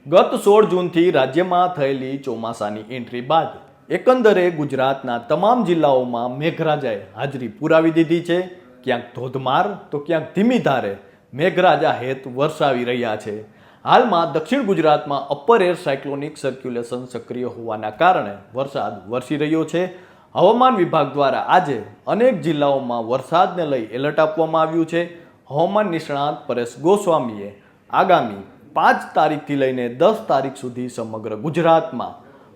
ગત 16 જૂનથી રાજ્યમાં થયેલી ચોમાસાની એન્ટ્રી બાદ એકંદરે ગુજરાતના તમામ જિલ્લાઓમાં મેઘરાજાએ હાજરી પુરાવી દીધી છે। ક્યાંક ધોધમાર તો ક્યાંક ધીમી ધારે મેઘરાજા હેત વરસાવી રહ્યા છે। હાલમાં દક્ષિણ ગુજરાતમાં અપર એર સાયક્લોનિક સર્ક્યુલેશન સક્રિય હોવાના કારણે વરસાદ વરસી રહ્યો છે। હવામાન વિભાગ દ્વારા આજે અનેક જિલ્લાઓમાં વરસાદને લઈ એલર્ટ આપવામાં આવ્યું છે। હવામાન નિષ્ણાત પરેશ ગોસ્વામીએ આગામી 5 તારીખથી લઈને 10 તારીખ સુધી સમગ્ર ગુજરાતમાં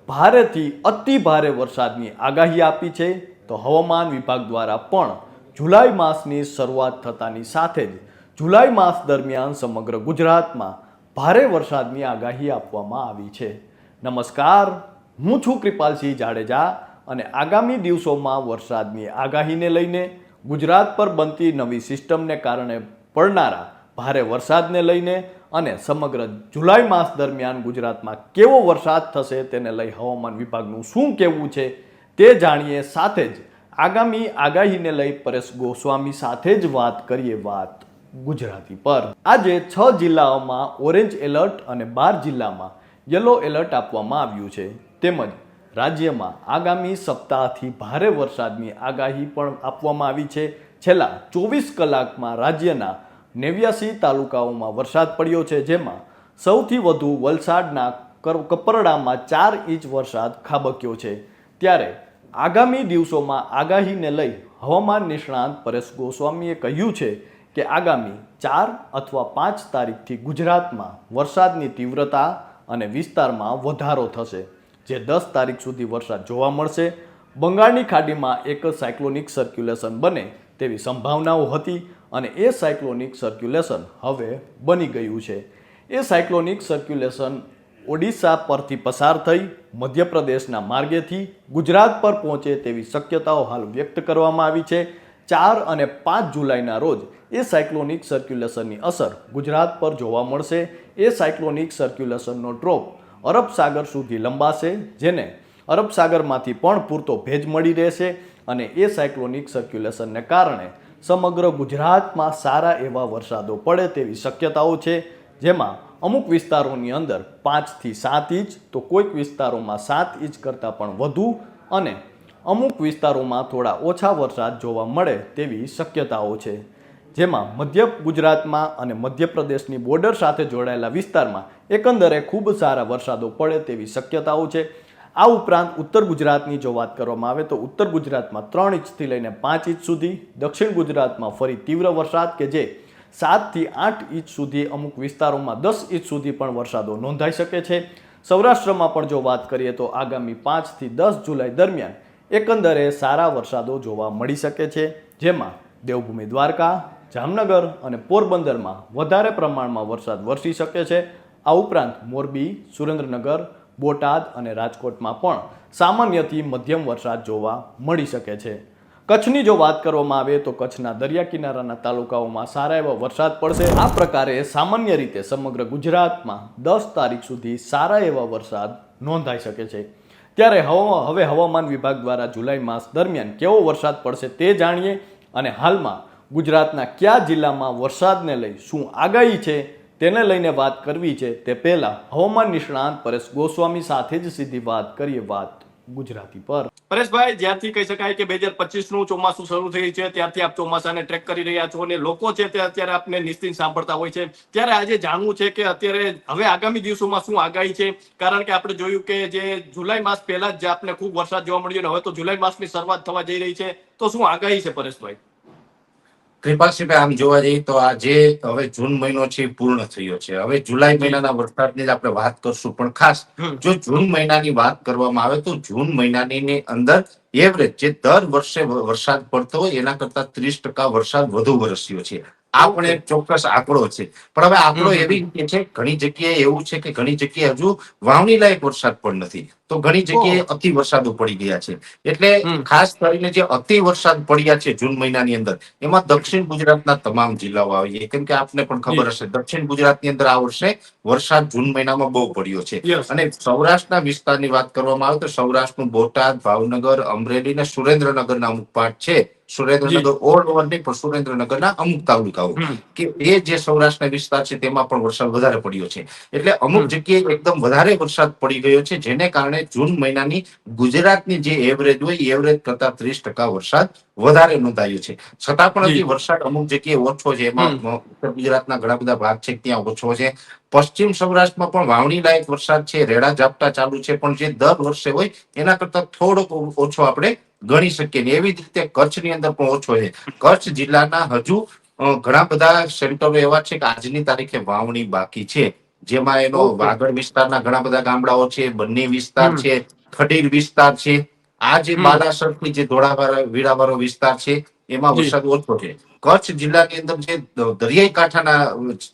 ભારેથી અતિ ભારે વરસાદની આગાહી આપી છે। તો હવામાન વિભાગ દ્વારા પણ જુલાઈ માસની શરૂઆત થતાની સાથે જ જુલાઈ માસ દરમિયાન સમગ્ર ગુજરાતમાં ભારે વરસાદની આગાહી આપવામાં આવી છે। નમસ્કાર, હું છું કૃપાલસિંહ જાડેજા અને આગામી દિવસોમાં વરસાદની આગાહીને લઈને ગુજરાત પર બનતી નવી સિસ્ટમને કારણે પડનારા ભારે વરસાદને લઈને અને સમગ્ર જુલાઈ માસ દરમિયાન ગુજરાતમાં કેવો વરસાદ થશે તેને લઈ હવામાન વિભાગનું શું કહેવું છે તે જાણીએ। સાથે જ આગામી આગાહીને લઈ પરેશ ગોસ્વામી સાથે જ વાત કરીએ વાત ગુજરાતી પર। આજે 6 જિલ્લાઓમાં ઓરેન્જ એલર્ટ અને 12 જિલ્લામાં યલો એલર્ટ આપવામાં આવ્યું છે। તેમજ રાજ્યમાં આગામી સપ્તાહથી ભારે વરસાદની આગાહી પણ આપવામાં આવી છે। છેલ્લા 24 કલાકમાં રાજ્યના 89 તાલુકાઓમાં વરસાદ પડ્યો છે, જેમાં સૌથી વધુ વલસાડના કપરડામાં 4 ઇંચ વરસાદ ખાબક્યો છે। ત્યારે આગામી દિવસોમાં આગાહીને લઈ હવામાન નિષ્ણાત પરેશ ગોસ્વામીએ કહ્યું છે કે આગામી 4 અથવા 5 તારીખથી ગુજરાતમાં વરસાદની તીવ્રતા અને વિસ્તારમાં વધારો થશે, જે 10 તારીખ સુધી વરસાદ જોવા મળશે। બંગાળની ખાડીમાં એક સાયક્લોનિક સર્ક્યુલેશન બને તેવી સંભાવનાઓ હતી અને એ સાયક્લોનિક સર્ક્યુલેશન હવે બની ગયું છે। એ સાયક્લોનિક સર્ક્યુલેશન ઓડિશા પરથી પસાર થઈ મધ્યપ્રદેશના માર્ગેથી ગુજરાત પર પહોંચે તેવી શક્યતાઓ હાલ વ્યક્ત કરવામાં આવી છે। 4 અને 5 જુલાઈના રોજ એ સાયક્લોનિક સર્ક્યુલેશનની અસર ગુજરાત પર જોવા મળશે। એ સાયક્લોનિક સર્ક્યુલેશનનો ડ્રોપ અરબ સાગર સુધી લંબાશે, જેને અરબ સાગરમાંથી પણ પૂરતો ભેજ મળી રહેશે અને એ સાયક્લોનિક સર્ક્યુલેશનને કારણે સમગ્ર ગુજરાતમાં સારા એવા વરસાદો પડે તેવી શક્યતાઓ છે, જેમાં અમુક વિસ્તારોની અંદર 5 થી 7 ઇંચ તો કોઈક વિસ્તારોમાં 7 ઇંચ કરતાં પણ વધુ અને અમુક વિસ્તારોમાં થોડા ઓછા વરસાદ જોવા મળે તેવી શક્યતાઓ છે। જેમાં મધ્ય ગુજરાતમાં અને મધ્યપ્રદેશની બોર્ડર સાથે જોડાયેલા વિસ્તારમાં એકંદરે ખૂબ સારા વરસાદો પડે તેવી શક્યતાઓ છે। આ ઉપરાંત ઉત્તર ગુજરાતની જો વાત કરવામાં આવે તો ઉત્તર ગુજરાતમાં 3 ઇંચથી લઈને 5 ઇંચ સુધી, દક્ષિણ ગુજરાતમાં ફરી તીવ્ર વરસાદ કે જે 7 થી 8 ઇંચ સુધી, અમુક વિસ્તારોમાં 10 ઇંચ સુધી પણ વરસાદો નોંધાઈ શકે છે। સૌરાષ્ટ્રમાં પણ જો વાત કરીએ તો આગામી 5 થી 10 જુલાઈ દરમિયાન એકંદરે સારા વરસાદો જોવા મળી શકે છે, જેમાં દેવભૂમિ દ્વારકા, જામનગર અને પોરબંદરમાં વધારે પ્રમાણમાં વરસાદ વરસી શકે છે। આ ઉપરાંત મોરબી, સુરેન્દ્રનગર, બોટાદ અને રાજકોટમાં પણ સામાન્યથી મધ્યમ વરસાદ જોવા મળી શકે છે। કચ્છની જો વાત કરવામાં આવે તો કચ્છના દરિયા કિનારાના તાલુકાઓમાં સારા એવા વરસાદ પડશે। આ પ્રકારે સામાન્ય રીતે સમગ્ર ગુજરાતમાં 10 તારીખ સુધી સારા એવા વરસાદ નોંધાઈ શકે છે। ત્યારે હવે હવામાન વિભાગ દ્વારા જુલાઈ માસ દરમિયાન કેવો વરસાદ પડશે તે જાણીએ અને હાલમાં ગુજરાતના કયા જિલ્લામાં વરસાદને લઈ શું આગાહી છે તેને લઈને વાત કરવી છે તે પહેલા હવામાન નિષ્ણાત પરેશ ગોસ્વામી સાથે જ સીધી વાત કરીએ વાત ગુજરાતી પર। પરેશભાઈ, જ્યારથી કહી શકાય કે 2025નું ચોમાસું શરૂ થયું છે ત્યારથી આપ ચોમાસાને ટ્રેક કરી રહ્યા છો અને લોકો છે તે અત્યારે આપને નિશ્ચિંત સાંભળતા હોય છે, ત્યારે આજે જાણવું છે કે અત્યારે હવે આગામી દિવસોમાં શું આગાહી છે, કારણ કે આપણે જોયું કે જે જુલાઈ માસ પહેલા જ આપને ખૂબ વરસાદ જોવા મળ્યો, હવે તો જુલાઈ માસની શરૂઆત થવા જઈ રહી છે, તો શું આગાહી છે પરેશભાઈ? કૃપાલસિંહભાઈ, આમ જોવા જઈએ તો આજે હવે જૂન મહિનો છે પૂર્ણ થયો છે। હવે જુલાઈ મહિનાના વરસાદની જ આપણે વાત કરશું, પણ ખાસ જો જૂન મહિનાની વાત કરવામાં આવે તો જૂન મહિનાની અંદર એવરેજ જે દર વર્ષે વરસાદ પડતો હોય એના કરતા 30% વરસાદ વધુ વરસ્યો છે। આ પણ એક ચોક્કસ આંકડો છે, પણ હવે આંકડો એવી રીતે છે, ઘણી જગ્યાએ એવું છે કે ઘણી જગ્યાએ હજુ વાવણી લાયક વરસાદ પણ નથી, તો ઘણી જગ્યાએ અતિ વરસાદો પડી ગયા છે। એટલે ખાસ કરીને જે અતિ વરસાદ પડ્યા છે જૂન મહિનાની અંદર, એમાં દક્ષિણ ગુજરાતના તમામ જિલ્લાઓ આવી, કેમ કે આપને પણ ખબર હશે દક્ષિણ ગુજરાતની અંદર આ વર્ષે વરસાદ જૂન મહિનામાં બહુ પડ્યો છે। અને સૌરાષ્ટ્રના વિસ્તારની વાત કરવામાં આવે તો સૌરાષ્ટ્રનું બોટાદ, ભાવનગર, અમરેલી અને સુરેન્દ્રનગરના અમુક પાર્ટ છે સુરેન્દ્રનગર ઓલ ઓવર નહીં પણ સુરેન્દ્રનગરના અમુક તાલુકાઓ કે એ જે સૌરાષ્ટ્રના વિસ્તાર છે તેમાં પણ વરસાદ વધારે પડ્યો છે. એટલે અમુક જગ્યાએ એકદમ વધારે વરસાદ પડી ગયો છે, જેને કારણે જૂન મહિનાની ગુજરાતની જે એવરેજ હોય એવરેજ કરતા 30% વરસાદ વધારે નોંધાયો છે. છતાં પણ હજી વરસાદ અમુક જગ્યાએ ઓછો છે. એમાં ઉત્તર ગુજરાતના ઘણા બધા ભાગ છે ત્યાં ઓછો છે. પશ્ચિમ સૌરાષ્ટ્રમાં પણ વાવણી લાયક વરસાદ છે, રેડા ઝાપટા ચાલુ છે, પણ જે દર વર્ષે હોય એના કરતા થોડોક ઓછો આપણે ગણી શકીએ ને. એવી જ રીતે કચ્છની અંદર પણ ઓછો છે. કચ્છ જિલ્લાના હજુ ઘણા બધા સેન્ટરો એવા છે કે આજની તારીખે વાવણી બાકી છે, જેમાં એનો વાગડ વિસ્તારના ઘણા બધા ગામડાઓ છે, બન્ની વિસ્તાર છે, ખડીર વિસ્તાર છે, આ જે બાલાસરથી જે ધોળાવાળા વીરાવાળો વિસ્તાર છે એમાં વરસાદ ઓછો છે. કચ્છ જિલ્લાની અંદર જે દરિયાઈ કાંઠાના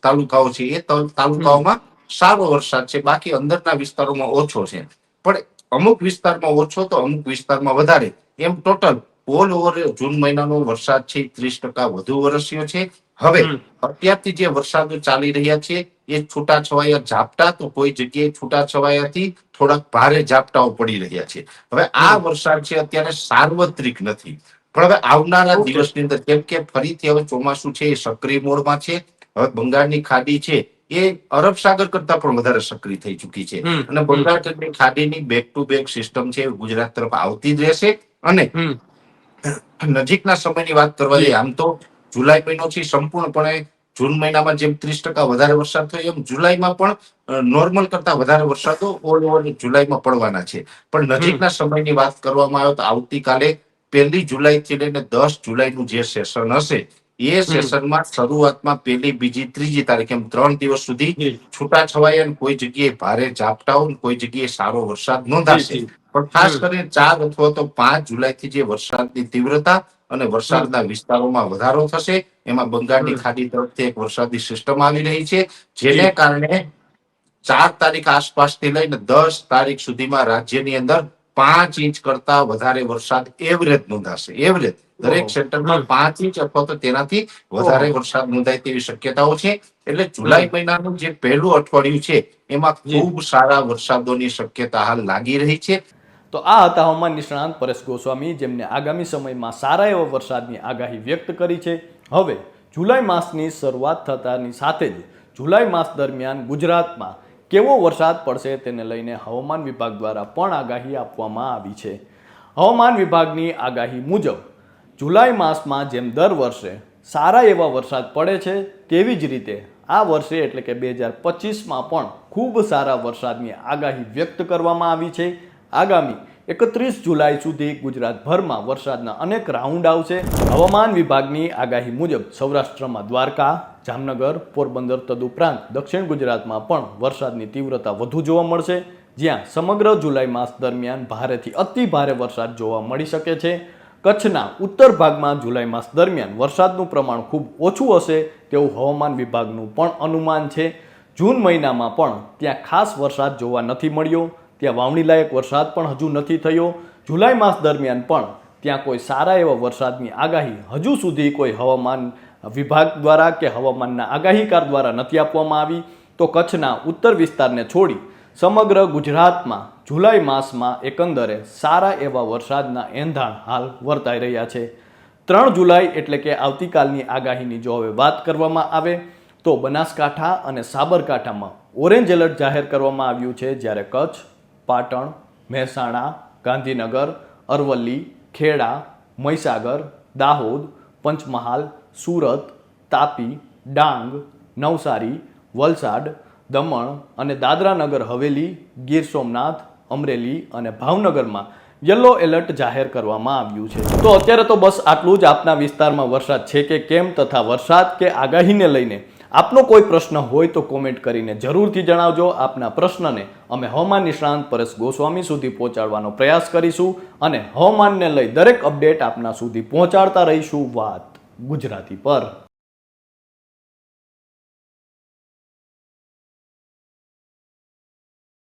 તાલુકાઓ છે એ તાલુકાઓમાં સારો વરસાદ છે, બાકી અંદરના વિસ્તારોમાં ઓછો છે. પણ અમુક વિસ્તારમાં ઓછો તો અમુક વિસ્તારમાં વધારે, એમ ટોટલ ઓલ ઓવર જૂન મહિનાનો વરસાદ છે 30% વધુ વરસ્યો છે. હવે અત્યારથી જે વરસાદો ચાલી રહ્યા છે એ છૂટાછવાયા ઝાપટા તો કોઈ જગ્યાએ છૂટાછવાયાથી થોડાક ભારે ઝાપટાઓ પડી રહ્યા છે. હવે આ વરસાદ છે અત્યારે સાર્વત્રિક નથી, પણ હવે આવનારા દિવસની અંદર કેમ કે ફરીથી હવે ચોમાસું છે એ સક્રિય મોડમાં છે. હવે બંગાળની ખાડી છે એ અરબ સાગર કરતા પણ વધારે સક્રિય થઈ ચૂકી છે અને બંગાળની ખાડીની બેક ટુ બેક સિસ્ટમ છે ગુજરાત તરફ આવતી જ રહેશે. અને નજીકના સમયની વાત કરવા જઈએ, આમ તો જુલાઈ મહિનો છે સંપૂર્ણપણે જૂન મહિનામાં જેમ 30% વધારે વરસાદ થયો એમ જુલાઈમાં પણ નોર્મલ કરતા વધારે વરસાદો ઓલ ઓવર જુલાઈમાં પડવાના છે. પણ નજીકના સમયની વાત કરવામાં આવે તો આવતીકાલે 1 જુલાઈ થી લઈને 10 જુલાઈનું જે સેશન હશે એ સેશનમાં શરૂઆતમાં 1, 2, 3 તારીખ એમ 3 દિવસ સુધી છૂટાછવાયા કોઈ જગ્યાએ ભારે ઝાપટાઓ કોઈ જગ્યાએ સારો વરસાદ નોંધાશે. પણ ખાસ કરીને 4 અથવા તો 5 જુલાઈ થી જે વરસાદની તીવ્રતા અને વરસાદના વિસ્તારોમાં વધારો થશે. એમાં બંગાળની ખાડી તરફથી એક વરસાદી સિસ્ટમ આવી રહી છે, જેને કારણે 4 તારીખ આસપાસથી લઈને 10 તારીખ સુધીમાં રાજ્યની અંદર 5 ઇંચ કરતા વધારે વરસાદ એવરેજ નોંધાશે. એવરેજ દરેક સેન્ટરમાં 5 ઇંચ અથવા તો તેનાથી વધારે વરસાદ નોંધાય તેવી શક્યતાઓ છે. એટલે જુલાઈ મહિનાનું જે પહેલું અઠવાડિયું છે એમાં ખૂબ સારા વરસાદોની શક્યતા હાલ લાગી રહી છે. તો આ હતા હવામાન નિષ્ણાંત પરેશ ગોસ્વામી, જેમને આગામી સમયમાં સારા એવા વરસાદની આગાહી વ્યક્ત કરી છે. હવે જુલાઈ માસની શરૂઆત થતાની સાથે જ જુલાઈ માસ દરમિયાન ગુજરાતમાં કેવો વરસાદ પડશે તેને લઈને હવામાન વિભાગ દ્વારા પણ આગાહી આપવામાં આવી છે. હવામાન વિભાગની આગાહી મુજબ જુલાઈ માસમાં જેમ દર વર્ષે સારા એવા વરસાદ પડે છે તેવી જ રીતે આ વર્ષે એટલે કે 2025માં પણ ખૂબ સારા વરસાદની આગાહી વ્યક્ત કરવામાં આવી છે. આગામી 31 જુલાઈ સુધી ગુજરાતભરમાં વરસાદના અનેક રાઉન્ડ આવશે. હવામાન વિભાગની આગાહી મુજબ સૌરાષ્ટ્રમાં દ્વારકા, જામનગર, પોરબંદર તદુપરાંત દક્ષિણ ગુજરાતમાં પણ વરસાદની તીવ્રતા વધુ જોવા મળશે, જ્યાં સમગ્ર જુલાઈ માસ દરમિયાન ભારેથી અતિ ભારે વરસાદ જોવા મળી શકે છે. કચ્છના ઉત્તર ભાગમાં જુલાઈ માસ દરમિયાન વરસાદનું પ્રમાણ ખૂબ ઓછું હશે તેવું હવામાન વિભાગનું પણ અનુમાન છે. જૂન મહિનામાં પણ ત્યાં ખાસ વરસાદ જોવા નથી મળ્યો, ત્યાં વાવણી લાયક વરસાદ પણ હજુ નથી થયો. જુલાઈ માસ દરમિયાન પણ ત્યાં કોઈ સારા એવા વરસાદની આગાહી હજુ સુધી કોઈ હવામાન વિભાગ દ્વારા કે હવામાનના આગાહીકાર દ્વારા નથી આપવામાં આવી. તો કચ્છના ઉત્તર વિસ્તારને છોડી સમગ્ર ગુજરાતમાં જુલાઈ માસમાં એકંદરે સારા એવા વરસાદના એંધાણ હાલ વર્તાઈ રહ્યા છે. 3 જુલાઈ એટલે કે આવતીકાલની આગાહીની જો હવે વાત કરવામાં આવે તો બનાસકાંઠા અને સાબરકાંઠામાં ઓરેન્જ એલર્ટ જાહેર કરવામાં આવ્યું છે, જ્યારે કચ્છ, પાટણ, મહેસાણા, ગાંધીનગર, અરવલ્લી, ખેડા, મહીસાગર, દાહોદ, પંચમહાલ, સુરત, તાપી, ડાંગ, નવસારી, વલસાડ, દમણ અને દાદરા નગર હવેલી, ગીર સોમનાથ, અમરેલી અને ભાવનગરમાં યલો એલર્ટ જાહેર કરવામાં આવ્યું છે. તો અત્યારે તો બસ આટલું જ. આપના વિસ્તારમાં વરસાદ છે કે કેમ, તથા વરસાદ કે આગાહીને લઈને આપનો કોઈ પ્રશ્ન હોય તો કોમેન્ટ કરીને જરૂરથી જણાવજો. આપના પ્રશ્નને અમે હવામાન નિષ્ણાંત પરેશ ગોસ્વામી સુધી પહોંચાડવાનો પ્રયાસ કરીશું અને હવામાનને લઈ દરેક અપડેટ આપના સુધી પહોંચાડતા રહીશું વાત ગુજરાતી પર.